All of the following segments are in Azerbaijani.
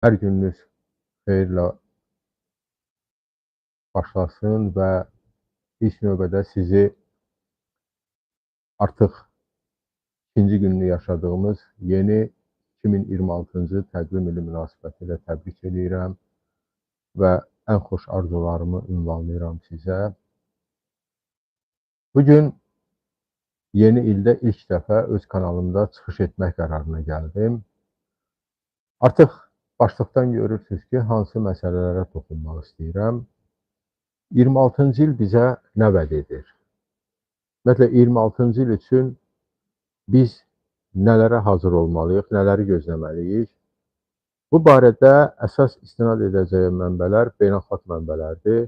Hər gününüz xeyirlə başlasın və ilk növbədə sizi artıq ikinci gününü yaşadığımız yeni 2026-cı təqvim ili münasibətilə təbrik edirəm və ən xoş arzularımı ünvanlayıram sizə. Bugün yeni ildə ilk dəfə öz kanalımda çıxış etmək qərarına gəldim. Artıq başlıqdan görürsünüz ki, hansı məsələlərə toxunmaq istəyirəm. 26-cı il bizə nə vəd edir? Ümumiyyətlə 26-cı il üçün biz nələrə hazır olmalıyıq, nələri gözləməliyik? Bu barədə əsas istinad edəcəyim mənbələr beynəlxalq mənbələrdir.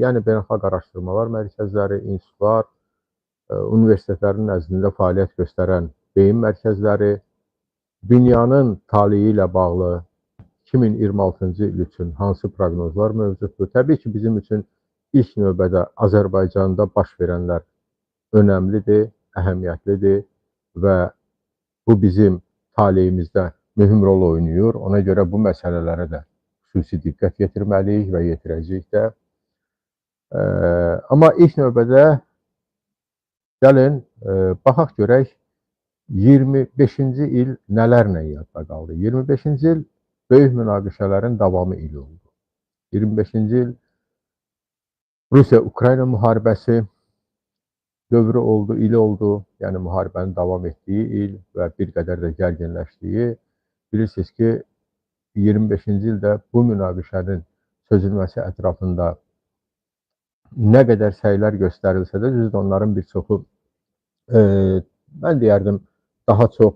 Yəni beynəlxalq araşdırmalar mərkəzləri, institutlar, universitetlərin nəzdində fəaliyyət göstərən beyin mərkəzləri, dünyanın taleyi ilə bağlı 2026-cı il üçün hansı proqnozlar mövcuddur? Təbii ki, bizim üçün ilk növbədə Azərbaycanda baş verənlər önəmlidir, əhəmiyyətlidir və bu bizim taleyimizdə mühüm rol oynayır. Ona görə bu məsələlərə də xüsusi diqqət yetirməliyik və yetirəcəyik də. Amma ilk növbədə gəlin baxaq görək 25-ci il nələrlə yadda qaldı? 25-ci il böyük münaqişələrin davamı ili oldu. 25-ci il Rusiya-Ukrayna müharibəsi dövrü oldu, ili oldu. Yəni müharibənin davam etdiyi il və bir qədər də gərginləşdiyi. Bilirsiniz ki, 25-ci ildə bu münaqişənin çözülməsi ətrafında nə qədər səylər göstərilsə də, düzdür, onların bir çoxu, mən deyərdim, daha çox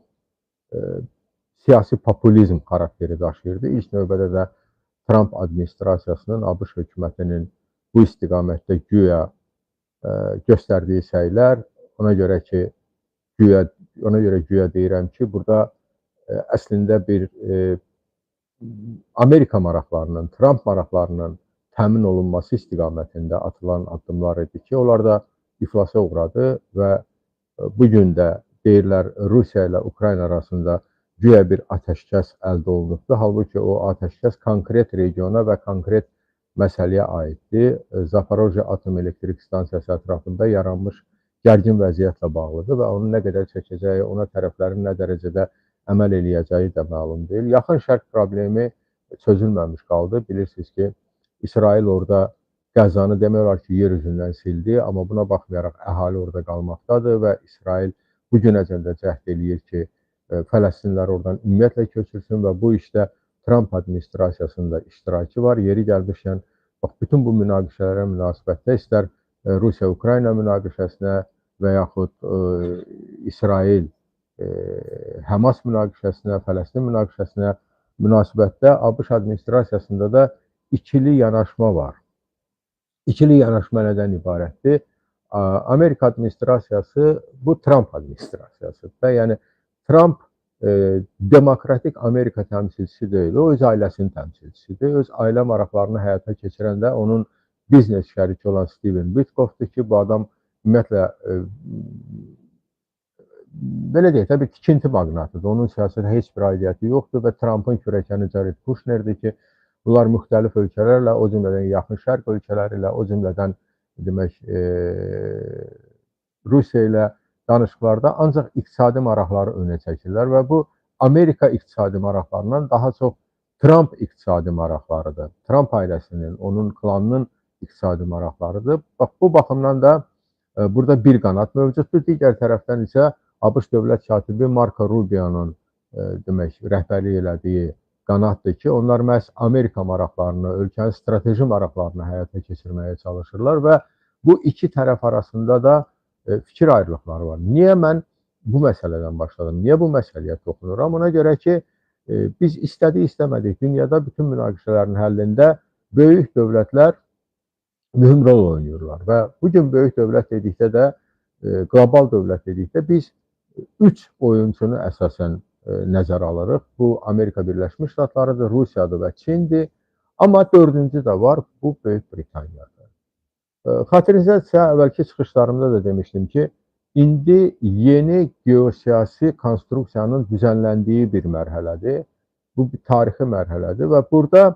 siyasi populizm xarakteri daşıyırdı. İlk növbədə də Trump administrasiyasının, ABŞ hökumətinin bu istiqamətdə güya göstərdiyi səylər, ona görə güya deyirəm ki, burada əslində bir Amerika maraqlarının, Trump maraqlarının təmin olunması istiqamətində atılan addımlar idi ki, onlar da iflasa uğradı və bugün də deyirlər Rusiya ilə Ukrayna arasında güya bir atəşkəs əldə olunubdur. Halbuki o atəşkəs konkret regiona və konkret məsələyə aiddir. Zaporojye Atom Elektrik Stansiyası ətrafında yaranmış gərgin vəziyyətlə bağlıdır və onun nə qədər çəkəcəyi, ona tərəflərin nə dərəcədə əməl eləyəcəyi də məlum deyil. Yaxın Şərq problemi çözülməmiş qaldı. Bilirsiniz ki, İsrail orada Qəzzanı demək olar ki, yer üzündən sildi, amma buna baxmayaraq əhali orada qalmaqdadır və İsrail bu günəcən də cəhd eləyir ki, Fələstinlər oradan ümumiyyətlə köçürsün və bu işdə Trump administrasiyasında iştirakı var. Yeri gəlmişkən, bax, bütün bu münaqişələrə münasibətdə istər Rusiya-Ukrayna münaqişəsinə və yaxud İsrail Həmas münaqişəsinə, Fələstin münaqişəsinə münasibətdə ABŞ administrasiyasında da ikili yanaşma var. İkili yanaşma nədən ibarətdir? Amerika administrasiyası bu Trump administrasiyasıdır. Yəni Trump demokratik Amerika təmsilçisi deyil, o öz ailəsinin təmsilçisidir. Öz ailə maraqlarını həyata keçirən də onun biznes şəriki olan Steven Witkoffdur ki, bu adam ümumiyyətlə belə deyək, təbii tikinti maqnatıdır. Onun siyasətə heç bir aidiyyəti yoxdur və Trumpın kürəkəni Jared Kushnerdir ki, bunlar müxtəlif ölkələrlə, o cümlədən yaxın şərq ölkələri ilə, o cümlədən demək Rusiya ilə danışıqlarda ancaq iqtisadi maraqları önə çəkirlər və bu Amerika iqtisadi maraqlarından daha çox Trump iqtisadi maraqlarıdır. Trump ailəsinin, onun klanının iqtisadi maraqlarıdır. Bax, bu baxımdan da burada bir qanat mövcuddur. Digər tərəfdən isə ABŞ dövlət katibi Marco Rubio'nun demək rəhbərlik elədiyi qanatdır ki, onlar məhz Amerika maraqlarını, ölkənin strateji maraqlarını həyata keçirməyə çalışırlar və bu iki tərəf arasında da fikir ayrılıqları var. Niyə mən bu məsələdən başladım? Niyə bu məsələyə toxunuram? Ona görə ki, biz istədik, istəmədik, dünyada bütün münaqişələrin həllində böyük dövlətlər mühüm rol oynayırlar və bugün böyük dövlət dedikdə də, qlobal dövlət dedikdə biz 3 oyunçunu əsasən nəzərə alırıq. Bu, Amerika Birləşmiş Ştatlarıdır, Rusiyadır və Çindir. Amma dördüncü də var, bu Böyük Britaniyadır. Xatirinizdə əvvəlki çıxışlarımda da demişdim ki, indi yeni geosiyasi konstruksiyanın düzənləndiyi bir mərhələdir. Bu bir tarixi mərhələdir və burada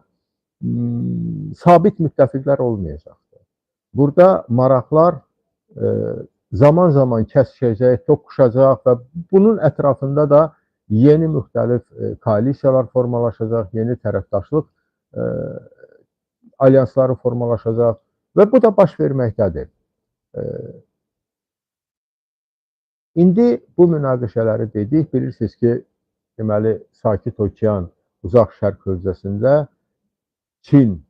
sabit müttəfiqlər olmayacaqdır. Burada maraqlar zaman-zaman kəsişəcək, toqquşacaq və bunun ətrafında da yeni müxtəlif koalisiyalar formalaşacaq, yeni tərəfdaşlıq alyansları formalaşacaq və bu da baş verməkdədir. İndi bu münaqişələri dedik, bilirsiniz ki, deməli, Sakit Okean, Uzaq Şərq hövzəsində Çin,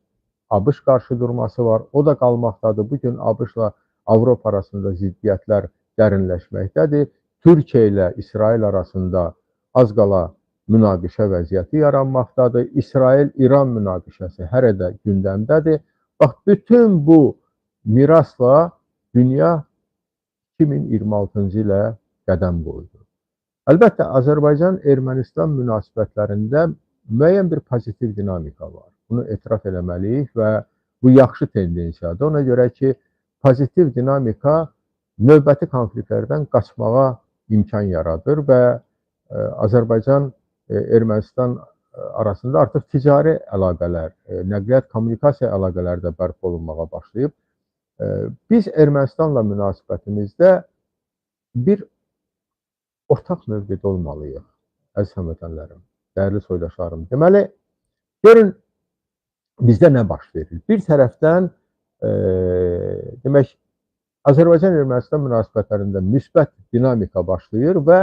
ABŞ qarşıdurması var, o da qalmaqdadır. Bugün ABŞ-la Avropa arasında ziddiyyətlər dərinləşməkdədir. Türkiyə ilə İsrail arasında az qala münaqişə vəziyyəti yaranmaqdadır. İsrail-İran münaqişəsi hələ də gündəmdədir. Bax, bütün bu mirasla dünya 2026-cı ilə qədəm qoydu. Əlbəttə, Azərbaycan-Ermənistan münasibətlərində müəyyən bir pozitiv dinamika var. Bunu etiraf eləməliyik və bu yaxşı tendensiyadır. Ona görə ki, pozitiv dinamika növbəti konfliktlərdən qaçmağa imkan yaradır və Azərbaycan-Ermənistan arasında artıq ticari əlaqələr, nəqliyyat, kommunikasiya əlaqələri də bərpa olunmağa başlayıb. Biz Ermənistanla münasibətimizdə bir ortaq mövqedə olmalıyıq, əziz həmvətənlərim, dəyərli soydaşlarım. Deməli, görün, bizdə nə baş verir? Bir tərəfdən, demək, Azərbaycan-Ermənistan münasibətlərində müsbət dinamika başlayır və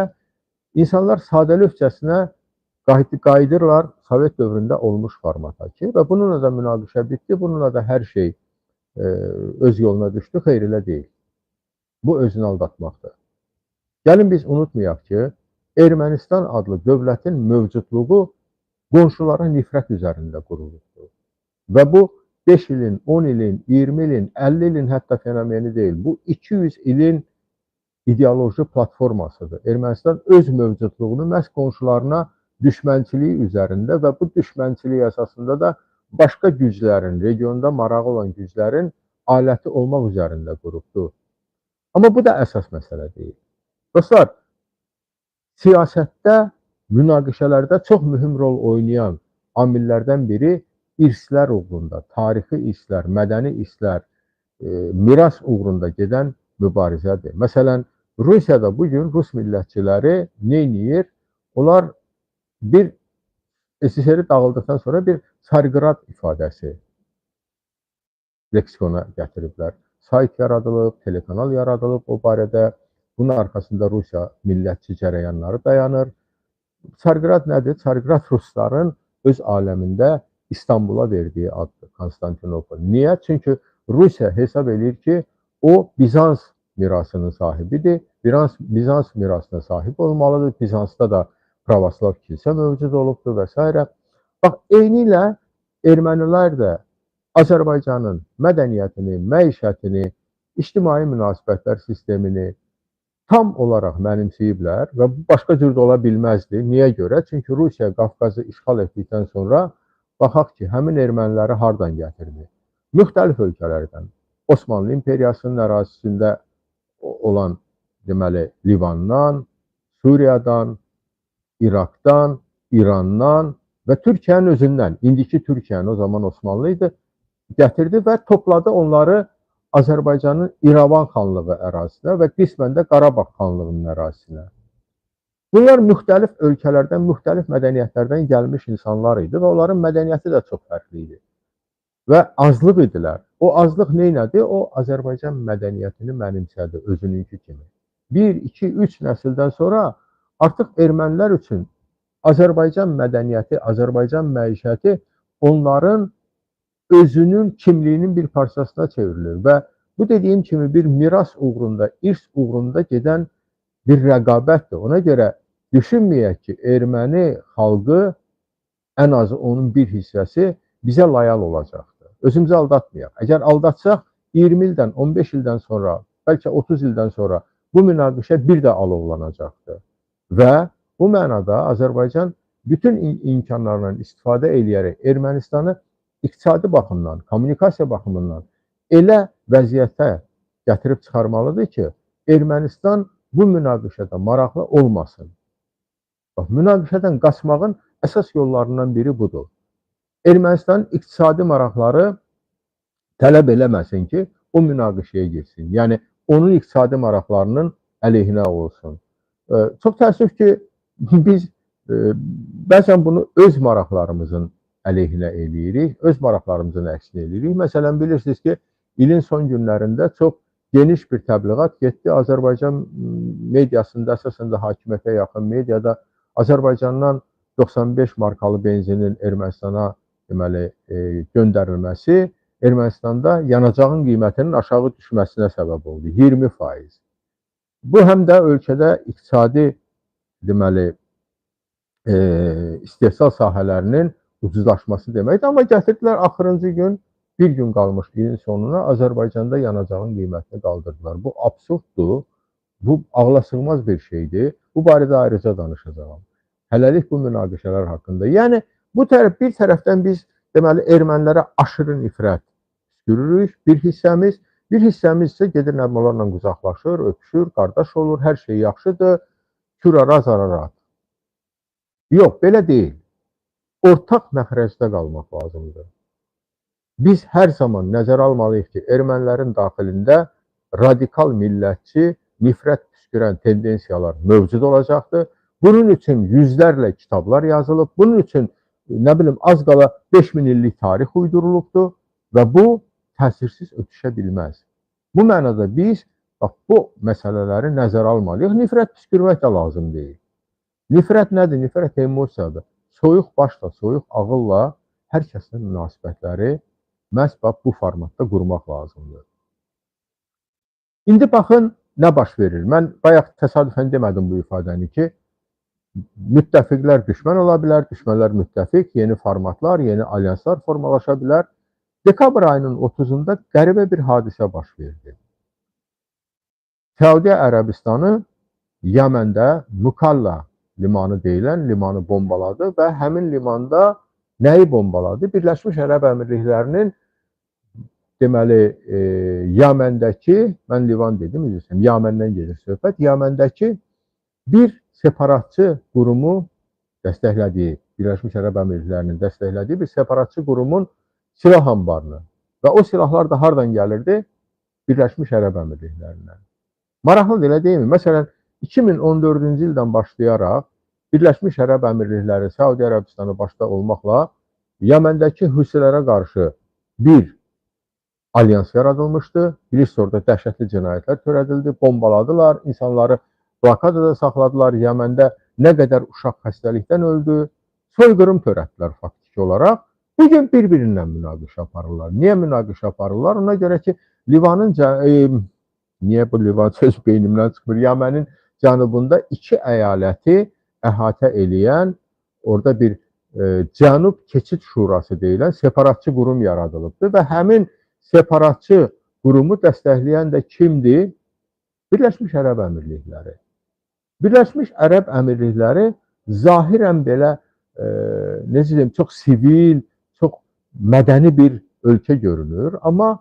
insanlar sadəlövhcəsinə qayıdırlar Sovet dövründə olmuş formata ki, və bununla da münaqişə bitdi, bununla da hər şey öz yoluna düşdü, xeyr elə deyil. Bu özünü aldatmaqdır. Gəlin biz unutmayaq ki, Ermənistan adlı dövlətin mövcudluğu qonşulara nifrət üzərində qurulubdur. Və bu 5 ilin, 10 ilin, 20 ilin, 50 ilin hətta fenomeni deyil. Bu 200 ilin ideoloji platformasıdır. Ermənistan öz mövcudluğunu məhz qonşularına düşmənçiliyi üzərində və bu düşmənçilik əsasında da başqa güclərin, regionda marağı olan güclərin aləti olmaq üzərində qurubdur. Amma bu da əsas məsələ deyil. Dostlar, siyasətdə, münaqişələrdə çox mühüm rol oynayan amillərdən biri irslər uğrunda, tarixi irslər, mədəni irslər, miras uğrunda gedən mübarizədir. Məsələn, Rusiyada bugün Rus millətçiləri nə edir? Onlar bir SSR dağıldıqdan sonra bir Sargrad ifadəsi leksikona gətiriblər. Sayt yaradılıb, telekanal yaradılıb o barədə. Bunun arkasında Rusiya millətçi cərəyanları dayanır. Sargrad nədir? Sargrad Rusların öz aləmində İstanbula verdiyi addır, Konstantinopol. Niyə? Çünki Rusiya hesab edir ki, o Bizans mirasının sahibidir. Bizans mirasına sahib olmalıdır. Bizansda da pravoslav kilsə mövcud olubdur və s. Bax, eyni ilə ermənilər də Azərbaycanın mədəniyyətini, məişətini, ictimai münasibətlər sistemini tam olaraq mənimsəyiblər və başqa cür də ola bilməzdi. Niyə görə? Çünki Rusiya Qafqazı işğal etdikdən sonra baxaq ki, həmin erməniləri hardan gətirdi? Müxtəlif ölkələrdən. Osmanlı İmperiyasının ərazisində olan, deməli, Livandan, Suriyadan, İraqdan, İrandan və Türkiyənin özündən, indiki Türkiyənin, o zaman Osmanlı idi, gətirdi və topladı onları Azərbaycanın İrəvan xanlığı ərazisinə və qismən də Qarabağ xanlığının ərazisinə. Bunlar müxtəlif ölkələrdən, müxtəlif mədəniyyətlərdən gəlmiş insanlar idi və onların mədəniyyəti də çox fərqli idi. Və azlıq idilər. O azlıq neynədir? O, Azərbaycan mədəniyyətini mənimsədi özününkü kimi. 1, 2, 3 nəsildən sonra artıq ermənilər üçün Azərbaycan mədəniyyəti, Azərbaycan məişəti onların özünün kimliyinin bir parçasına çevrilir və bu dediyim kimi bir miras uğrunda, irs uğrunda gedən bir rəqabətdir. Ona görə düşünməyək ki, erməni xalqı, ən azı onun bir hissəsi bizə layal olacaqdır. Özümüzü aldatmayaq. Əgər aldatsaq, 20 ildən, 15 ildən sonra, bəlkə 30 ildən sonra bu münaqişə bir də alovlanacaqdır. Və bu mənada Azərbaycan bütün imkanlarından istifadə eləyərək Ermənistanı iqtisadi baxımdan, kommunikasiya baxımından elə vəziyyətə gətirib çıxarmalıdır ki, Ermənistan bu münaqişədə maraqlı olmasın. Bax, münaqişədən qaçmağın əsas yollarından biri budur. Ermənistanın iqtisadi maraqları tələb eləməsin ki, o münaqişəyə girsin. Yəni, onun iqtisadi maraqlarının əleyhinə olsun. Çox təəssüf ki, biz bəzən bunu öz maraqlarımızın əleyhinə eləyirik, öz maraqlarımızın əksinə eləyirik. Məsələn, bilirsiniz ki, ilin son günlərində çox geniş bir təbliğat getdi. Azərbaycan mediasında, əsasən də hakimiyyətə yaxın mediada Azərbaycandan 95 markalı benzinin Ermənistana deməli, göndərilməsi Ermənistanda yanacağın qiymətinin aşağı düşməsinə səbəb oldu. 20%. Bu, həm də ölkədə iqtisadi deməli, istehsal sahələrinin ucuzlaşması deməkdir. Amma gətirdilər axırıncı gün, bir gün qalmış ilin sonuna Azərbaycanda yanacağın qiymətini qaldırdılar. Bu absurddur, bu ağlasığmaz bir şeydir. Bu barədə ayrıca danışacağam. Hələlik bu münaqişələr haqqında. Yəni, bir tərəfdən biz deməli, ermənilərə aşırı nifrət görürük, bir hissəmiz isə gedir onlarla qucaqlaşır, öpüşür, qardaş olur, hər şey yaxşıdır, kürara zararat. Yox, belə deyil. Ortaq məxrəcdə qalmaq lazımdır. Biz hər zaman nəzərə almalıyıq ki, ermənilərin daxilində radikal millətçi, nifrət püskürən tendensiyalar mövcud olacaqdır. Bunun üçün yüzlərlə kitablar yazılıb, bunun üçün az qala 5000 illik tarix uydurulubdur və bu təsirsiz ötüşə bilməz. Bu mənada biz bu məsələləri nəzərə almalıyıq. Nifrət püskürmək də lazım deyil. Nifrət nədir? Nifrət emosiyadır. Soyuq başla, soyuq ağılla hər kəslə münasibətləri məhz bu formatda qurmaq lazımdır. İndi baxın, nə baş verir? Mən bayaq təsadüfən demədim bu ifadəni ki, müttəfiqlər düşmən ola bilər, düşmənlər müttəfiq, yeni formatlar, yeni alyanslar formalaşa bilər. Dekabr ayının 30-da qəribə bir hadisə baş verdi. Səudiyyə Ərəbistanı Yəməndə Mukalla limanı deyilən limanı bombaladı və həmin limanda nəyi bombaladı? Birləşmiş Ərəb Əmirliklərinin deməli, Yəməndəki, mən liman dedim, Yəməndən gedir söhbət, Yəməndəki bir separatçı qurumu dəstəklədiyi, Birləşmiş Ərəb Əmirliklərinin dəstəklədiyi bir separatçı qurumun silah anbarını və o silahlar da hardan gəlirdi? Birləşmiş Ərəb Əmirliklərindən. Maraqlıdır, elə deyilmi? Məsələn, 2014-cü ildən başlayaraq Birləşmiş Ərəb Əmirlikləri, Səudiyyə Ərəbistanı başda olmaqla Yəməndəki Husilərə qarşı bir alyans yaradılmışdı. Bilirsiniz, orada dəhşətli cinayətlər törədildi, bombaladılar, insanları blokadada saxladılar. Yəməndə nə qədər uşaq xəstəlikdən öldü, soyqırım törətdilər faktiki olaraq. Bugün bir-birindən münaqişə aparırlar. Niyə münaqişə aparırlar? Ona görə ki, Livanın, niyə bu Livan söz beynimdən çıxmır? Yəmənin cənubunda 2 əyaləti əhatə eləyən, orada bir Cənub Keçid Şurası deyilən separatçı qurum yaradılıbdır və həmin separatçı qurumu dəstəkləyən də kimdir? Birləşmiş Ərəb Əmirlikləri. Birləşmiş Ərəb Əmirlikləri zahirən belə, necə deyim, çox sivil, çox mədəni bir ölkə görünür, amma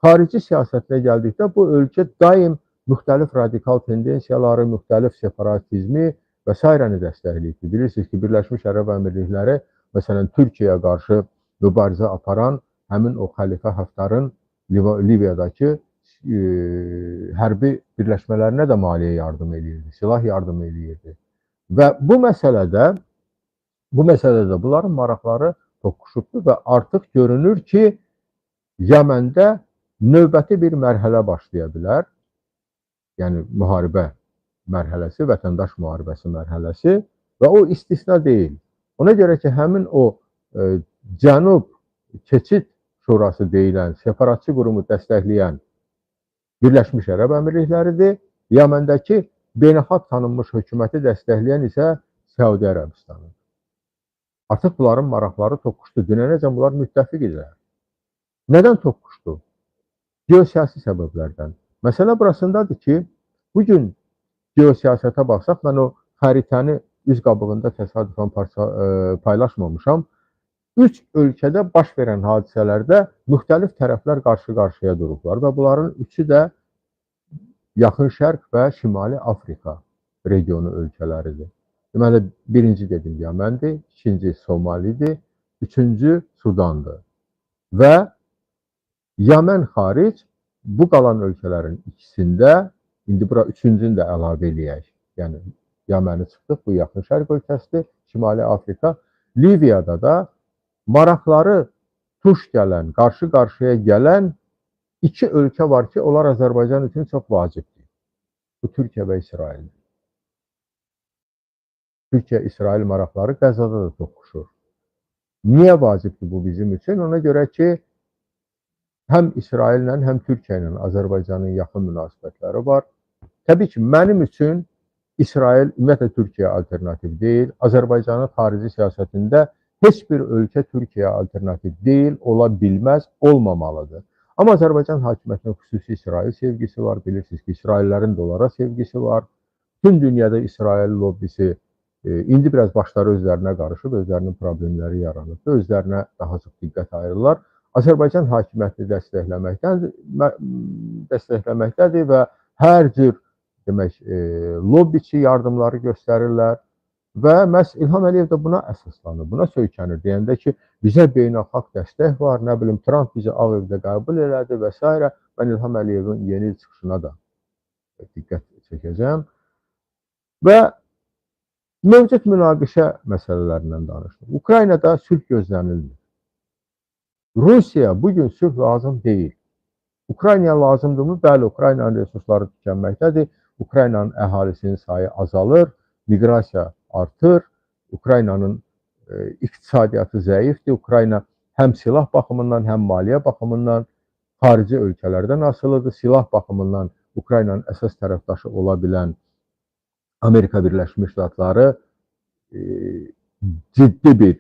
xarici siyasətinə gəldikdə bu ölkə daim müxtəlif radikal tendensiyaları, müxtəlif separatizmi və s. dəstəkləyir. Bilirsiniz ki, Birləşmiş Ərəb Əmirlikləri məsələn Türkiyəyə qarşı mübarizə aparan həmin o Xəlifə Haftarın Liviyadakı hərbi birləşmələrinə də maliyyə yardım edirdi, silah yardım edirdi. Və bu məsələdə bunların maraqları toqquşubdur və artıq görünür ki, Yəməndə növbəti bir mərhələ başlaya bilər. Yəni, müharibə mərhələsi, vətəndaş müharibəsi mərhələsi və o istisna deyil. Ona görə ki, həmin o Cənub Keçid Şurası deyilən separatçı qurumu dəstəkləyən Birləşmiş Ərəb Əmirlikləridir. Yəməndəki beynəlxalq tanınmış hökuməti dəstəkləyən isə Səudiyyə Ərəbistanı. Artıq bunların maraqları toqquşdu. Dünənəcən bunlar müttəfiq idilər. Nədən toqquşdu? Geosiyasi səbəblərdən. Məsələ burasındadır ki, bugün geosiyasətə baxsaq, mən o xəritəni üz qabığında təsadüfən paylaşmamışam. 3 ölkədə baş verən hadisələrdə müxtəlif tərəflər qarşı-qarşıya durublar və bunların üçü də Yaxın Şərq və Şimali Afrika regionu ölkələridir. Deməli, birinci dedim Yəməndir, ikinci Somalidir, üçüncü Sudandır və Yəmən xaric bu qalan ölkələrin ikisində, indi bura üçüncünü də əlavə eləyək. Yəni Yəməni çıxdıq, bu Yaxın Şərq ölkəsidir, Şimali Afrika. Liviyada da maraqları tuş gələn, qarşı-qarşıya gələn iki ölkə var ki, onlar Azərbaycan üçün çox vacibdir. Bu Türkiyə və İsraildir. Türkiyə-İsrail maraqları Qəzzada da toqquşur. Niyə vacibdir bu bizim üçün? Ona görə ki, həm İsraillə, həm Türkiyə ilə Azərbaycanın yaxın münasibətləri var. Təbii ki, mənim üçün İsrail ümumiyyətlə Türkiyə alternativ deyil. Azərbaycanın xarici siyasətində heç bir ölkə Türkiyə alternativ deyil, ola bilməz, olmamalıdır. Amma Azərbaycan hakimiyyətinin xüsusi İsrail sevgisi var. Bilirsiniz ki, İsraillərin də onlara sevgisi var. Tüm dünyada İsrail lobbisi indi biraz başları özlərinə qarışıb, özlərinin problemləri yaranıb, özlərinə daha çox diqqət ayırırlar. Azərbaycan hakimiyyətini dəstəkləməkdədir və hər cür demək lobbiçi yardımları göstərirlər və məhz İlham Əliyev də buna əsaslanır, buna söykənir. Deyəndə ki, bizə beynəlxalq dəstək var, nə bilim Trump bizi Ağ Evdə qəbul elədi və s. Mən İlham Əliyevin yeni il çıxışına da diqqət çəkəcəm və mövcud münaqişə məsələlərindən danışdım. Ukraynada sülh gözlənilmir. Rusiya bugün sülh lazım deyil. Ukraynaya lazımdırmı? Bəli, Ukraynanın resursları tükənməkdədir. Ukraynanın əhalisinin sayı azalır, miqrasiya artır. Ukraynanın iqtisadiyyatı zəifdir. Ukrayna həm silah baxımından, həm maliyyə baxımından xarici ölkələrdən asılıdır. Silah baxımından Ukraynanın əsas tərəfdaşı ola bilən Amerika Birləşmiş Ştatları ciddi bir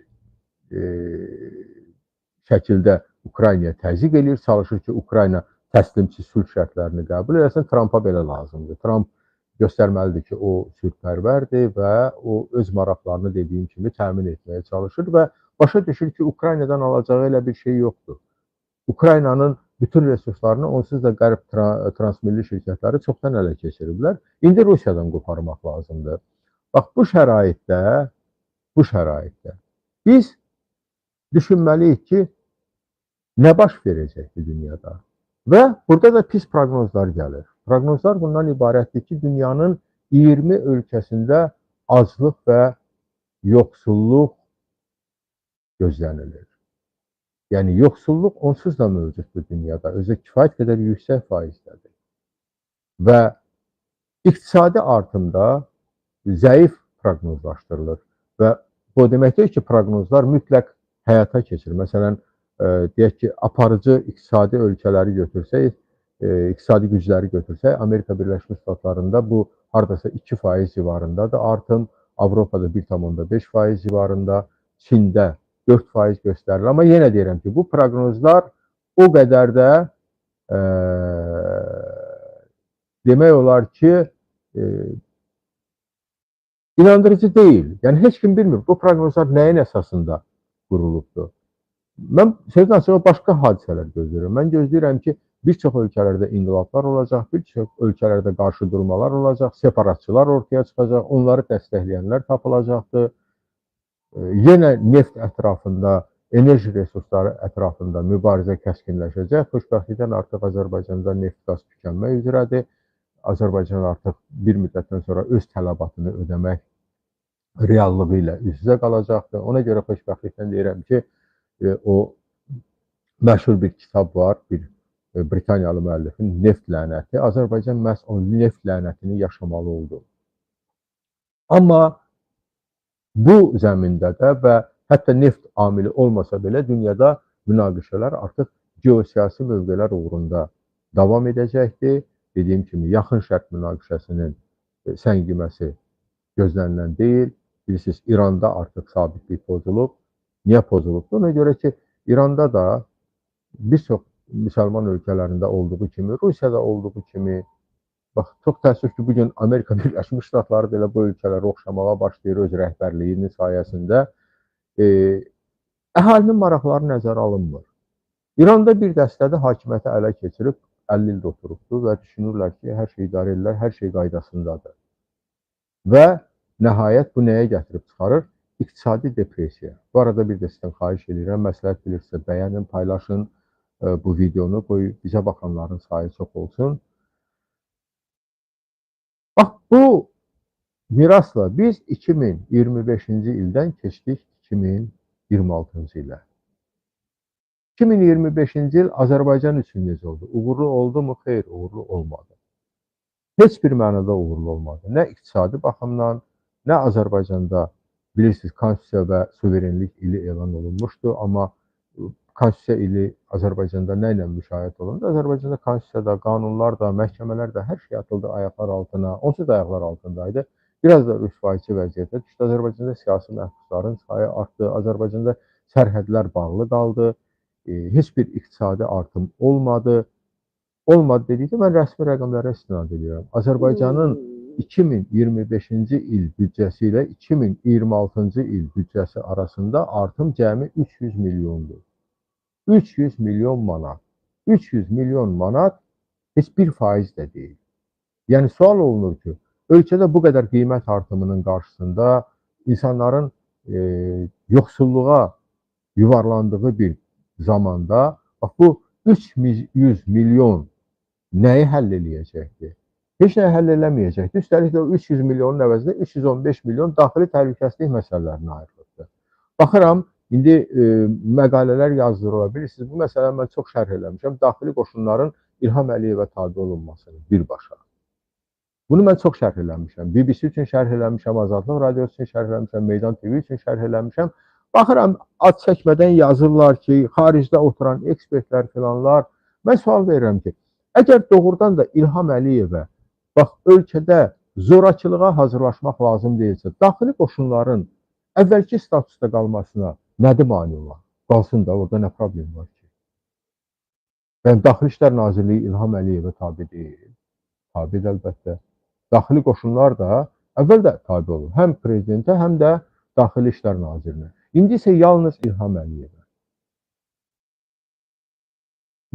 şəkildə Ukraynaya təzyiq eləyir, çalışır ki, Ukrayna təslimçi sülh şərtlərini qəbul eləsin. Trumpa belə lazımdır. Trump göstərməlidir ki, o sülhpərvərdir və o öz maraqlarını dediyim kimi təmin etməyə çalışır və başa düşür ki, Ukraynadan alacağı elə bir şey yoxdur. Ukraynanın bütün resurslarını onsuz da qərb transmilli şirkətləri çoxdan ələ keçiriblər. İndi Rusiyadan qoparmaq lazımdır. Bax, bu şəraitdə biz düşünməliyik ki, nə baş verəcəkdir dünyada? Və burada da pis proqnozlar gəlir. Proqnozlar bundan ibarətdir ki, dünyanın 20 ölkəsində aclıq və yoxsulluq gözlənilir. Yəni, yoxsulluq onsuz da mövcuddur dünyada. Özü kifayət qədər yüksək faizdədir. Və iqtisadi artımda zəif proqnozlaşdırılır. Və bu demək deyil ki, proqnozlar mütləq həyata keçir. Məsələn, deyək ki, aparıcı iqtisadi ölkələri götürsək, iqtisadi gücləri götürsək, Amerika Birləşmiş Ştatlarında bu hardasa 2% civarındadır artım, Avropada 1,5% civarında, Çində 4% göstərilir. Amma yenə deyirəm ki, bu proqnozlar o qədər də demək olar ki, inandırıcı deyil. Yəni, heç kim bilmir, bu proqnozlar nəyin əsasında qurulubdur. Mən sözün açığı başqa hadisələr gözləyirəm. Mən gözləyirəm ki, bir çox ölkələrdə inqilablar olacaq, bir çox ölkələrdə qarşı durmalar olacaq, separatçılar ortaya çıxacaq, onları dəstəkləyənlər tapılacaqdır. Yenə neft ətrafında, enerji resursları ətrafında mübarizə kəskinləşəcək. Xoşbəxtlikdən artıq Azərbaycanda neft-qaz tükənmək üzrədir. Azərbaycan artıq bir müddətdən sonra öz tələbatını ödəmək reallığı ilə üz-üzə qalacaqdır. Ona görə xoşbəxtlikdən deyirəm ki, o məşhur bir kitab var, bir Britaniyalı müəllifin Neft lənəti. Azərbaycan məhz o neft lənətini yaşamalı oldu. Amma bu zəmində də və hətta neft amili olmasa belə dünyada münaqişələr artıq geosiyasi mövqelər uğrunda davam edəcəkdir. Dediyim kimi, Yaxın Şərq münaqişəsinin səngiməsi gözlənilən deyil. Bilirsiniz, İranda artıq sabitlik pozulub. Niyə pozulubdur? Ona görə ki, İranda da bir çox müsəlman ölkələrində olduğu kimi, Rusiyada olduğu kimi, bax, çox təəssüf ki, bugün Amerika Birləşmiş Ştatları belə bu ölkələrə oxşamağa başlayır öz rəhbərliyinin sayəsində. Əhalinin maraqları nəzərə alınmır. İranda bir dəstədə hakimiyyəti ələ keçirib, 50 ildə oturubdur və düşünürlər ki, hər şey idarə edirlər, hər şey qaydasındadır. Və nəhayət bu nəyə gətirib çıxarır? İqtisadi depressiya. Bu arada bir də sizdən xahiş edirəm, məsləhət bilirsə bəyənin, paylaşın bu videonu, qoy bizə baxanların sayı çox olsun. Bax, bu mirasla biz 2025-ci ildən keçdik 2026-cı ilə. 2025-ci il Azərbaycan üçün necə oldu? Uğurlu oldu mu? Xeyr, uğurlu olmadı. Heç bir mənada uğurlu olmadı. Nə iqtisadi baxımdan, nə Azərbaycanda bilirsiniz, konstitusiya və suverenlik ili elan olunmuşdu, amma konstitusiya ili Azərbaycanda nə ilə müşahidə olundu? Azərbaycanda konstitusiyada, qanunlar da, məhkəmələr də hər şey atıldı ayaqlar altına, onsuz da ayaqlar altındaydı. Biraz da rüsvayçı vəziyyətdə düşdü. Azərbaycanda siyasi məhbusların sayı artdı, Azərbaycanda sərhədlər bağlı qaldı, heç bir iqtisadi artım olmadı. Olmadı dedikdə mən rəsmi rəqəmlərə istinad edirəm. Azərbaycanın 2025-ci il büdcəsi ilə 2026-cı il büdcəsi arasında artım cəmi 300 milyondur. 300 milyon manat. 300 milyon manat heç 1% də deyil. Yəni sual olunur ki, ölkədə bu qədər qiymət artımının qarşısında insanların yoxsulluğa yuvarlandığı bir zamanda bax bu 300 milyon nəyi həll eləyəcəkdir? Heç nəyi həll eləməyəcəkdir. Üstəlik də o 300 milyonun əvəzində 315 milyon daxili təhlükəsizlik məsələlərinə ayrılıbdır. Baxıram, indi məqalələr yazdırıla bilirsiniz. Bu məsələni mən çox şərh eləmişəm. Daxili qoşunların İlham Əliyevə tabe olunmasını birbaşa. Bunu mən çox şərh eləmişəm. BBC üçün şərh eləmişəm, Azadlıq Radiosu üçün şərh eləmişəm, Meydan TV üçün şərh eləmişəm. Baxıram, ad çəkmədən yazırlar ki, xaricdə oturan ekspertlər filanlar. Mən sual verirəm ki, əgər doğrudan da İlham Əliyevə bax, ölkədə zorakılığa hazırlaşmaq lazım deyilsə, daxili qoşunların əvvəlki statusda qalmasına nədir mane olan? Qalsın da, orada nə problem var ki? Yəni, Daxili İşlər Nazirliyi İlham Əliyevə tabi deyil. Tabidir əlbəttə. Daxili qoşunlar da əvvəl də tabi olur. Həm prezidentə, həm də Daxili İşlər Nazirinə. İndi isə yalnız İlham Əliyevə.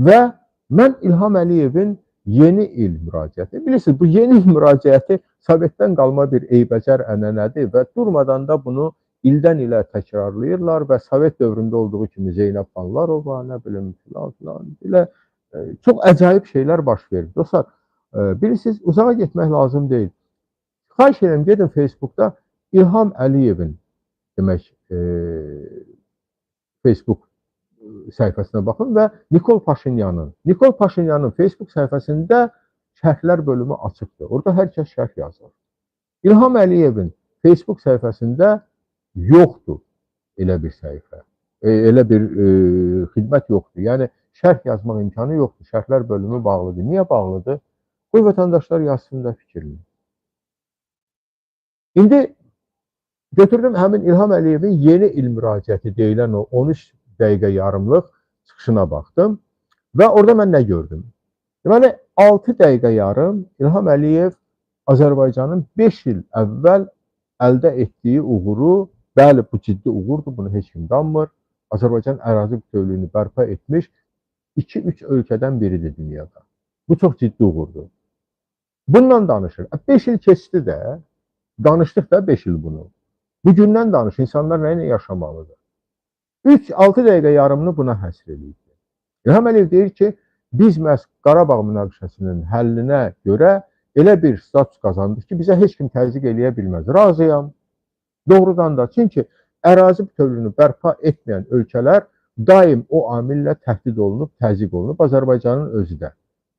Və mən İlham Əliyevin yeni il müraciəti, bilirsiniz, bu yeni il müraciəti Sovetdən qalma bir eybəcər ənənədir və durmadan da bunu ildən ilə təkrarlayırlar və Sovet dövründə olduğu kimi Zeynəb Xanlarova, nə bilim, filan, belə çox əcayib şeylər baş verir. Dostlar, bilirsiniz, uzağa getmək lazım deyil. Xahiş edirəm, gedin Facebookda İlham Əliyevin demək, Facebook səhifəsinə baxın və Nikol Paşinyanın Facebook səhifəsində şərhlər bölümü açıqdır. Orada hər kəs şərh yazır. İlham Əliyevin Facebook səhifəsində yoxdur elə bir səhifə, elə bir xidmət yoxdur. Yəni, şərh yazmaq imkanı yoxdur. Şərhlər bölümü bağlıdır. Niyə bağlıdır? Qoy vətəndaşlar yazsın da fikrini. İndi götürdüm həmin İlham Əliyevin yeni il müraciəti deyilən o 13 dəqiqə yarımlıq çıxışına baxdım və orada mən nə gördüm? Deməli, 6 dəqiqə yarım İlham Əliyev Azərbaycanın 5 il əvvəl əldə etdiyi uğuru, bəli, bu ciddi uğurdur, bunu heç kim danmır. Azərbaycan ərazi bütövlüyünü bərpa etmiş 2-3 ölkədən biridir dünyada. Bu çox ciddi uğurdur. Bundan danışır. 5 il keçdi də, danışdıq da 5 il bunu. Bugündən danış, insanlar nə ilə yaşamalıdır? 3-6 dəqiqə yarımını buna həsr edir. İlham Əliyev deyir ki, biz məhz Qarabağ münaqişəsinin həllinə görə elə bir status qazandıq ki, bizə heç kim təzyiq eləyə bilməz. Razıyam. Doğrudan da. Çünki ərazi bütövlüyünü bərpa etməyən ölkələr daim o amillə təhdid olunub, təzyiq olunub, Azərbaycanın özü də.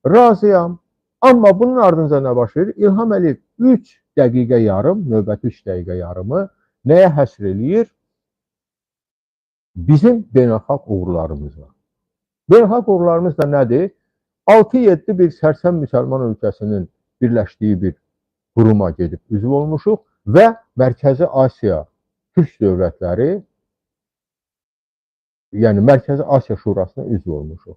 Razıyam. Amma bunun ardınca nə baş verir? İlham Əliyev 3 dəqiqə yarım, növbəti 3 dəqiqə yarımı nəyə həsr eləyir? Bizim beynəlxalq uğurlarımız var. Beynəlxalq uğurlarımız da nədir? 6-7 bir sərsəm müsəlman ölkəsinin birləşdiyi bir quruma gedib üzv olmuşuq və Mərkəzi Asiya Türk dövlətləri, yəni Mərkəzi Asiya Şurasına üzv olmuşuq.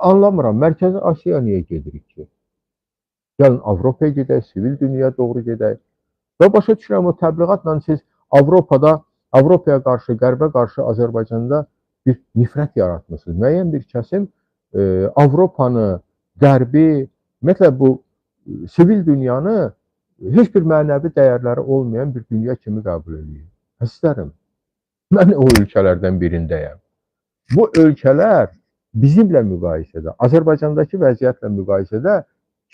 Anlamıram, Mərkəzi Asiya niyə gedirik ki? Gəlin Avropaya gedək, sivil dünyaya doğru gedək. Və başa düşürəm, o təbliğatla siz Avropaya qarşı, Qərbə qarşı Azərbaycanda bir nifrət yaratmışsınız. Müəyyən bir kəsim Avropanı, Qərbi, ümumiyyətlə bu sivil dünyanı heç bir mənəvi dəyərləri olmayan bir dünya kimi qəbul edir. Həslərim, mən o ölkələrdən birindəyəm. Bu ölkələr bizimlə müqayisədə, Azərbaycandakı vəziyyətlə müqayisədə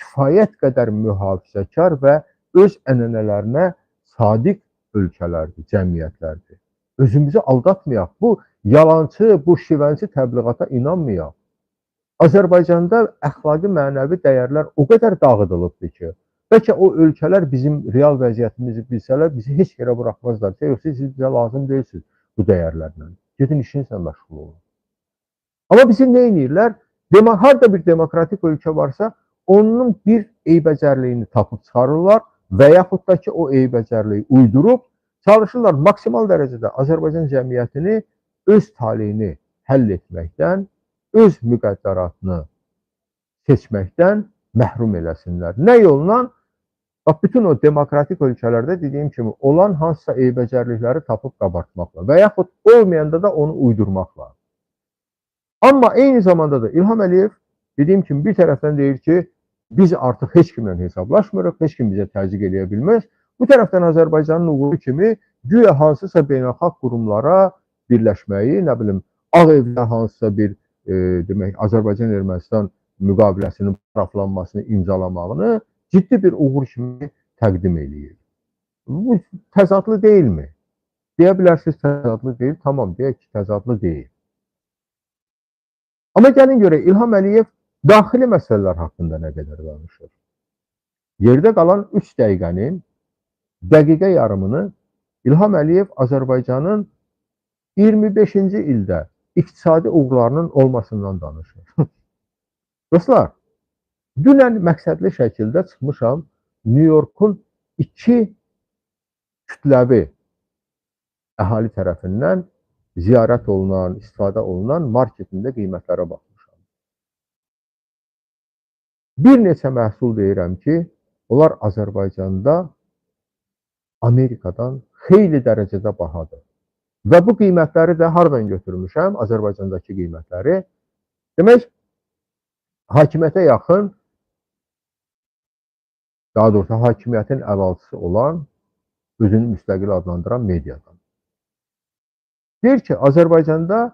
kifayət qədər mühafizəkar və öz ənənələrinə sadiq ölkələrdir, cəmiyyətlərdir. Özümüzü aldatmayaq, bu yalançı, bu şivənçi təbliğata inanmayaq. Azərbaycanda əxlaqi mənəvi dəyərlər o qədər dağıdılıbdır ki, bəlkə o ölkələr bizim real vəziyyətimizi bilsələr, bizi heç yerə buraxmazlar. Yoxsa siz bizə lazım deyilsiniz bu dəyərlərlə. Gedin işinizlə məşğul olun. Amma bizi nə edirlər? Harda bir demokratik ölkə varsa, onun bir eybəcərliyini tapıb çıxarırlar və yaxud da ki, o eybəcərliyi uydurub çalışırlar maksimal dərəcədə Azərbaycan cəmiyyətini öz taleyini həll etməkdən, öz müqəddəratını seçməkdən məhrum eləsinlər. Nə yolla? Bax, bütün o demokratik ölkələrdə dediyim kimi olan hansısa eybəcərlikləri tapıb qabartmaqla və yaxud olmayanda da onu uydurmaqla. Amma eyni zamanda da İlham Əliyev dediyim kimi bir tərəfdən deyir ki, biz artıq heç kimlə hesablaşmırıq, heç kim bizə təzyiq eləyə bilməz. Bu tərəfdən Azərbaycanın uğuru kimi güya hansısa beynəlxalq qurumlara birləşməyi, nə bilim, Ağ Evdə hansısa bir demək Azərbaycan-Ermənistan müqaviləsinin paraflanmasını imzalamağını ciddi bir uğur kimi təqdim eləyir. Bu təzadlı deyilmi? Deyə bilərsiniz təzadlı deyil, tamam, deyək ki, təzadlı deyil. Amma gəlin görək, İlham Əliyev daxili məsələlər haqqında nə qədər danışır? Yerdə qalan 3 dəqiqənin dəqiqə yarımını İlham Əliyev Azərbaycanın 25-ci ildə iqtisadi uğurlarının olmasından danışır. Dostlar, dünən məqsədli şəkildə çıxmışam New York'un 2 kütləvi əhali tərəfindən ziyarət olunan, istifadə olunan marketində qiymətlərə baxmışam. Bir neçə məhsul deyirəm ki, onlar Azərbaycanda Amerikadan xeyli dərəcədə bahadır. Və bu qiymətləri də hardan götürmüşəm? Azərbaycandakı qiymətləri. Demək, hakimiyyətə yaxın, daha doğrusu hakimiyyətin əlaltısı olan, özünü müstəqil adlandıran mediadan. Deyir ki, Azərbaycanda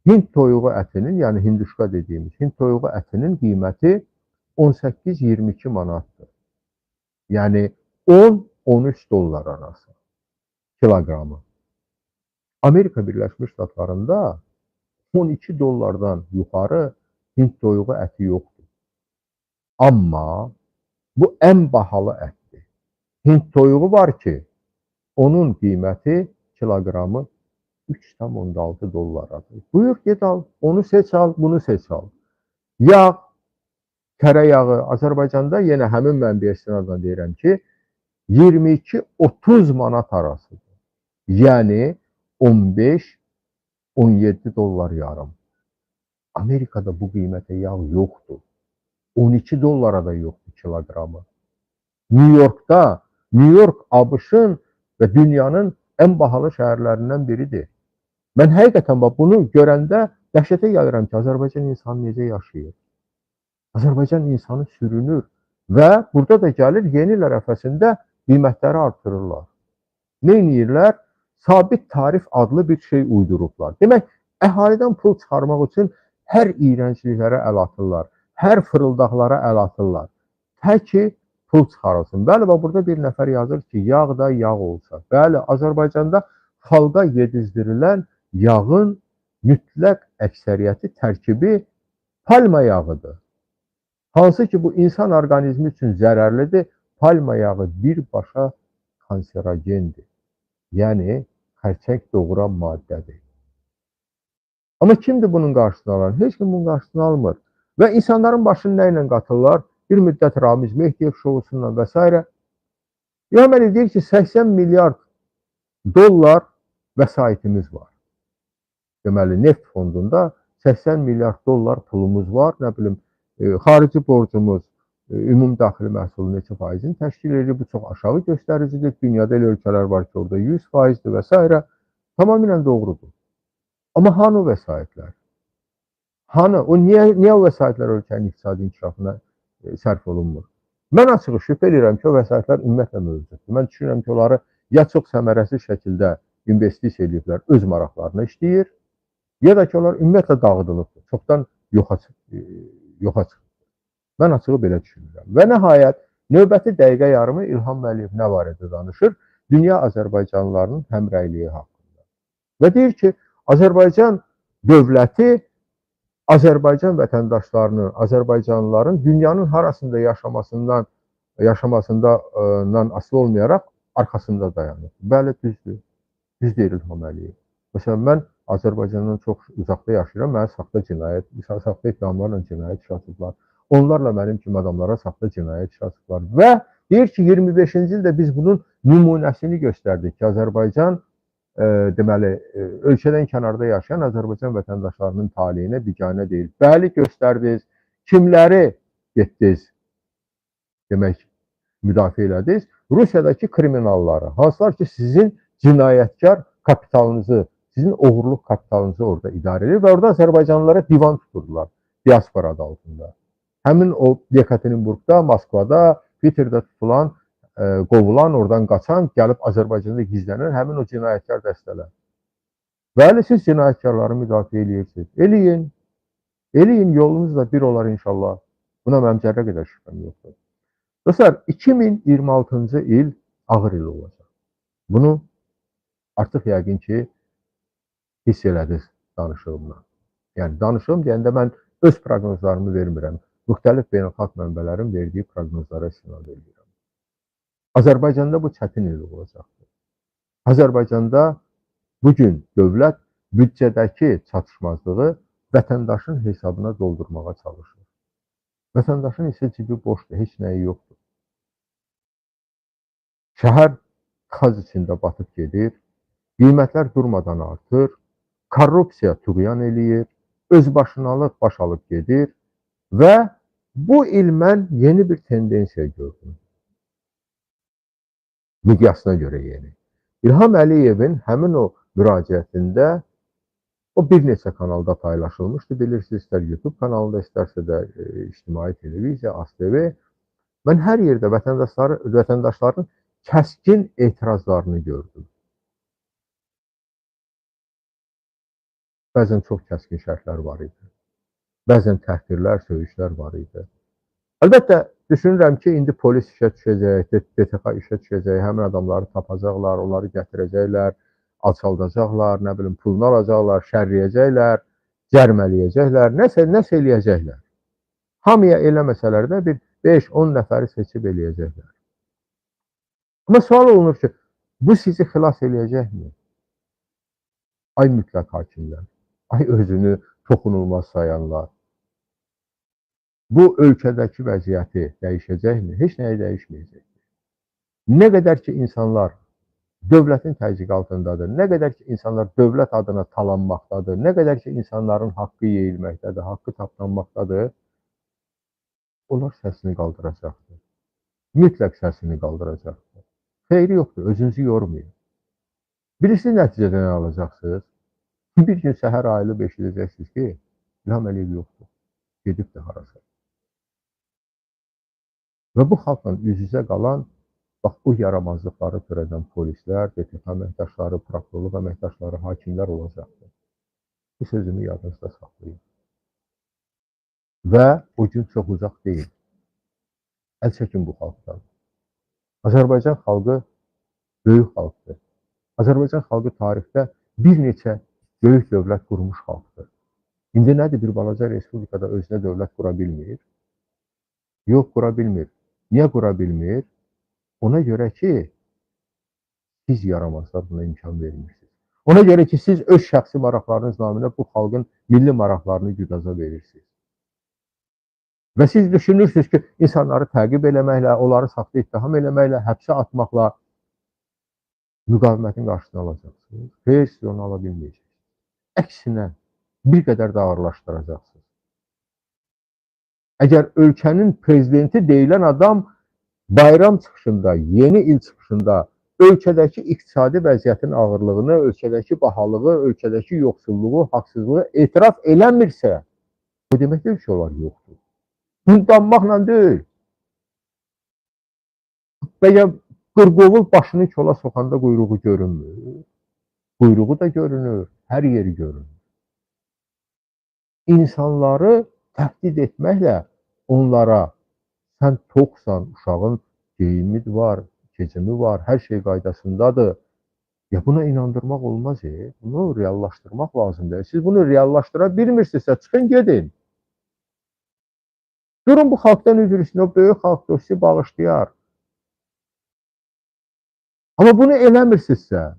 Hind toyuğu ətinin, yəni hinduşka dediyimiz Hind toyuğu ətinin qiyməti 18-22 manatdır. Yəni 10-13 dollar arası kiloqramı. Amerika Birləşmiş Ştatlarında 12 dollardan yuxarı Hind toyuğu əti yoxdur. Amma bu ən bahalı ətdir. Hind toyuğu var ki, onun qiyməti kiloqramı 3,6 dollaradır. Buyur, get al, onu seç al, bunu seç al. Yağ, tərəyağı Azərbaycanda yenə həmin mənbəyə istinadən deyirəm ki, 22-30 manat arasıdır. Yəni 15-17 dollar yarım. Amerikada bu qiymətə yağ yoxdur. 12 dollara da yoxdur kiloqramı. New York'da, New York ABŞ-ın və dünyanın ən bahalı şəhərlərindən biridir. Mən həqiqətən bunu görəndə dəhşətə gəlirəm ki, Azərbaycan insanı necə yaşayır? Azərbaycan insanı sürünür və burada da gəlir yeni il ərəfəsində qiymətləri artırırlar. Nə edirlər? Sabit tarif adlı bir şey uydurublar. Demək, əhalidən pul çıxarmaq üçün hər iyrəncliklərə əl atırlar, hər fırıldaqlara əl atırlar. Tək ki, pul çıxarılsın. Bəli, burada bir nəfər yazır ki, yağ da yağ olsa. Bəli, Azərbaycanda xalqa yedizdirilən yağın mütləq əksəriyyəti tərkibi palma yağıdır. Hansı ki, bu insan orqanizmi üçün zərərlidir. Palma yağı birbaşa kanserogendir. Yəni, xərçəng doğuran maddədir. Amma kimdir bunun qarşısını alan? Heç kim bunun qarşısını almır. Və insanların başını nə ilə qatırlar? Bir müddət Ramiz Mehdiyev şousundan və s. İlham Əliyev deyir ki, 80 milyard dollar vəsaitimiz var. Deməli, neft fondunda 80 milyard dollar pulumuz var. Nə bilim, xarici borcumuz ümum daxili məhsulun neçə faizini təşkil edir. Bu çox aşağı göstəricidir. Dünyada elə ölkələr var ki, orada 100%dir və s. Tamamilə doğrudur. Amma hanı o vəsaitlər? Hanı? Niyə o vəsaitlər ölkənin iqtisadi inkişafına sərf olunmur? Mən açığı şübhə edirəm ki, o vəsaitlər ümumiyyətlə mövcuddur. Mən düşünürəm ki, onları ya çox səmərəsiz şəkildə investisiya ediblər, öz maraqlarına işləyir, ya da ki, onlar ümumiyyətlə dağıdılıbdır. Çoxdan yoxa çıxıb. Mən açığı belə düşünürəm. Və nəhayət, növbəti dəqiqə yarımı İlham Əliyev nə barədə danışır? Dünya azərbaycanlılarının həmrəyliyi haqqında. Və deyir ki, Azərbaycan dövləti Azərbaycan vətəndaşlarının, Azərbaycanlıların dünyanın harasında yaşamasından asılı olmayaraq arxasında dayanır. Bəli, düzdür. Düz deyir İlham Əliyev. Məsələn, mən Azərbaycandan çox uzaqda yaşayıram, mənə saxta iddialarla cinayət işi açıblar. Onlarla mənim kimi adamlara saxta cinayət işi açıblar. Və deyir ki, 25-ci ildə biz bunun nümunəsini göstərdik ki, Azərbaycan deməli, ölkədən kənarda yaşayan Azərbaycan vətəndaşlarının taleyinə biganə deyil. Bəli, göstərdiniz. Kimləri getdiniz, demək, müdafiə elədiniz? Rusiyadakı kriminalları, hansılar ki, sizin cinayətkar kapitalınızı, sizin oğurluq kapitalınızı orada idarə edir və orada Azərbaycanlılara divan tuturdular diaspora adı altında. Həmin o Yekaterinburqda, Moskvada, Peterdə tutulan, qovulan, oradan qaçan, gəlib Azərbaycanda gizlənən həmin o cinayətkar dəstələr. Bəli, siz cinayətkarları müdafiə edirsiniz. Eləyin. Eləyin, yolunuz da bir olar inşallah. Buna mənim zərrə qədər şübhəm yoxdur. Dostlar, 2026-cı il ağır il olacaq. Bunu artıq yəqin ki, hiss elədiniz danışığımdan. Yəni, danışığım deyəndə mən öz proqnozlarımı vermirəm. Müxtəlif beynəlxalq mənbələrin verdiyi proqnozlara istinad edirəm. Azərbaycanda bu çətin il olacaqdır. Azərbaycanda bugün dövlət büdcədəki çatışmazlığı vətəndaşın hesabına doldurmağa çalışır. Vətəndaşın isə cibi boşdur, heç nəyi yoxdur. Şəhər xaz içində batıb gedir, qiymətlər durmadan artır, korrupsiya tuğyan eləyir, özbaşınalıq baş alıb gedir və bu il mən yeni bir tendensiya gördüm. Miqyasına görə yeni. İlham Əliyevin həmin o müraciətində o bir neçə kanalda paylaşılmışdı. Bilirsiniz, istər YouTube kanalında, istərsə də ictimai televiziya, ASTV. Mən hər yerdə vətəndaşların kəskin etirazlarını gördüm. Bəzən çox kəskin şərtlər var idi. Bəzən təhqirlər, söyüşlər var idi. Əlbəttə, düşünürəm ki, indi polis işə düşəcək, DTX işə düşəcək, həmin adamları tapacaqlar, onları gətirəcəklər, alçaldacaqlar, nə bilim, pulunu alacaqlar, şərləyəcəklər, cərmələyəcəklər, nəsə eləyəcəklər. Hamıya eləməsələr də bir 5-10 nəfəri seçib eləyəcəklər. Amma sual olunur ki, bu sizi xilas eləyəcəkmi? Ay mütləq hakimlər, ay özünü toxunulmaz sayanlar. Bu ölkədəki vəziyyəti dəyişəcəkmi? Heç nəyi dəyişməyəcəkdir. Nə qədər ki, insanlar dövlətin təzyiqi altındadır, nə qədər ki, insanlar dövlət adına talanmaqdadır, nə qədər ki, insanların haqqı yeyilməkdədir, haqqı tapdanmaqdadır, onlar səsini qaldıracaqdır. Mütləq səsini qaldıracaqdır. Xeyri yoxdur, özünüzü yormayın. Bilirsiniz nəticədə nə alacaqsınız? Bir gün səhər ayılıb eşidəcəksiniz ki, İlham Əliyev yoxdur, gedib də harasa. Və bu xalqla üz-üzə qalan, bax, bu yaramazlıqları törədən polislər, DTX əməkdaşları, prokurorluq əməkdaşları, hakimlər olacaqdır. Bu sözümü yadınızda saxlayın. Və o gün çox uzaq deyil. Əl çəkin bu xalqdan. Azərbaycan xalqı böyük xalqdır. Azərbaycan xalqı tarixdə bir neçə böyük dövlət qurmuş xalqdır. İndi nədir, bir balaca respublikada özünə dövlət qura bilmir? Yox, qura bilmir. Niyə qura bilmir? Ona görə ki, siz yaramazlar buna imkan vermirsiniz. Ona görə ki, siz öz şəxsi maraqlarınız naminə bu xalqın milli maraqlarını güdaza verirsiniz. Və siz düşünürsünüz ki, insanları təqib eləməklə, onları saxta ittiham eləməklə, həbsə atmaqla müqavimətin qarşısını alacaqsınız. Xeyr, siz onu ala bilməyəcəksiniz. Əksinə, bir qədər də ağırlaşdıracaqsınız. Əgər ölkənin prezidenti deyilən adam bayram çıxışında, yeni il çıxışında ölkədəki iqtisadi vəziyyətin ağırlığını, ölkədəki bahalığı, ölkədəki yoxsulluğu, haqsızlığı etiraf eləmirsə, o deməkdir ki, onlar yoxdur. Bundanmaqla deyil. Bəlkə qırqovul başını kola soxanda quyruğu görünmür. Quyruğu da görünür, hər yeri görünür. İnsanları təhdid etməklə onlara sən toxsan, uşağın geyimi var, keçimi var, hər şey qaydasındadır. Ya buna inandırmaq olmaz. Bunu reallaşdırmaq lazımdır. Siz bunu reallaşdıra bilmirsinizsə çıxın gedin. Durun bu xalqdan üzr istəyin, o böyük xalqdır, o sizi bağışlayar. Amma bunu eləmirsinizsə,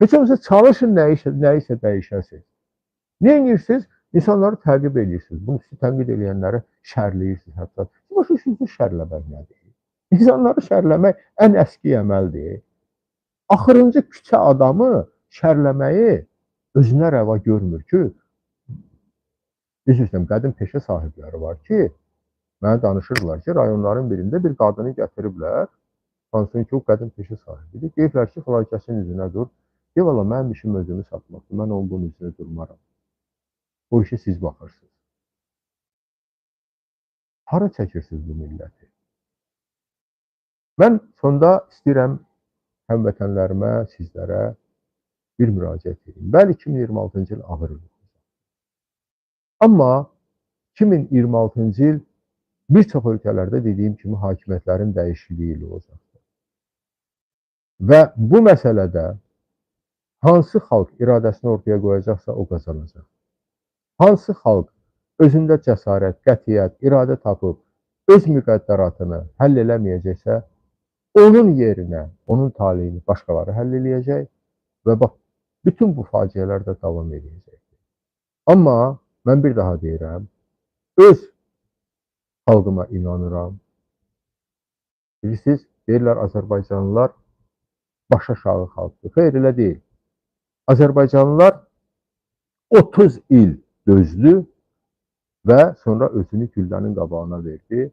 heç olmasa çalışın nəyisə dəyişəsiniz. Nə edirsiniz? İnsanları təqib edirsiniz. Bunu sizi tənqid edənləri şərləyirsiniz hətta. Siz başa düşürsünüz şərləmək nədir? İnsanları şərləmək ən əski əməldir. Axırıncı küçə adamı şərləməyi özünə rəva görmür ki, üzr qədim peşə sahibləri var ki, mənə danışırdılar ki, rayonların birində bir qadını gətiriblər, hansın ki, o qədim peşə sahibidir. Deyiblər ki, filankəsin üzünə dur. Deyib, valla mənim işim özümü satmaqdır, mən onun bunun üzünə durmaram. O işi siz baxırsınız. Hara çəkirsiniz bu milləti? Mən sonda istəyirəm həmvətənlərimə, sizlərə bir müraciət edeyim. Bəli, 2026-cı il ağır il. Amma 2026-cı il bir çox ölkələrdə dediyim kimi hakimiyyətlərin dəyişikliyi ili olacaqdır. Və bu məsələdə hansı xalq iradəsini ortaya qoyacaqsa o qazanacaq. Hansı xalq özündə cəsarət, qətiyyət, iradə tapıb öz müqəddəratını həll eləməyəcəksə, onun yerinə, onun taleyini başqaları həll eləyəcək və bax, bütün bu faciələr də davam edəcək. Amma mən bir daha deyirəm, öz xalqıma inanıram. Bilirsiniz, deyirlər Azərbaycanlılar baş aşağı xalqdır. Xeyr, elə deyil. Azərbaycanlılar 30 il dözdü və sonra özünü güllənin qabağına verdi,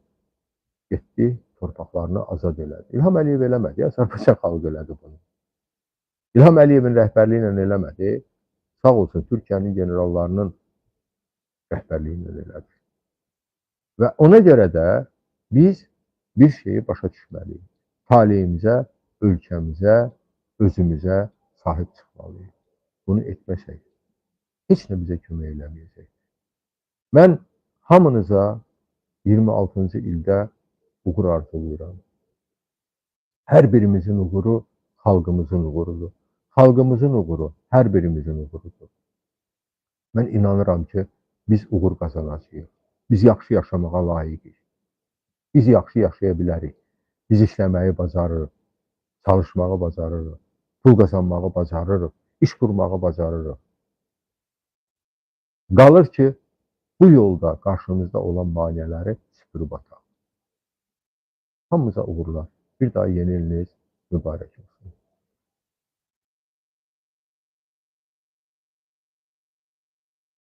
getdi, torpaqlarını azad elədi. İlham Əliyev eləmədi, Azərbaycan xalqı elədi bunu. İlham Əliyevin rəhbərliyi ilə eləmədi, sağ olsun Türkiyənin generallarının rəhbərliyi ilə elədi. Və ona görə də biz bir şeyi başa düşməliyik. Taleyimizə, ölkəmizə, özümüzə sahib çıxmalıyıq. Bunu etməsək, heç nə bizə kömək eləməyəcək. Mən hamınıza 26-cı ildə uğur arzulayıram. Hər birimizin uğuru xalqımızın uğurudur. Xalqımızın uğuru hər birimizin uğurudur. Mən inanıram ki, biz uğur qazanacağıq. Biz yaxşı yaşamağa layiqik. Biz yaxşı yaşaya bilərik. Biz işləməyi bacarırıq, çalışmağı bacarırıq, pul qazanmağı bacarırıq, iş qurmağı bacarırıq. Qalır ki, bu yolda qarşımızda olan maneələri süpürüb ataq. Hamımıza uğurlar. Bir daha yeni iliniz mübarək olsun.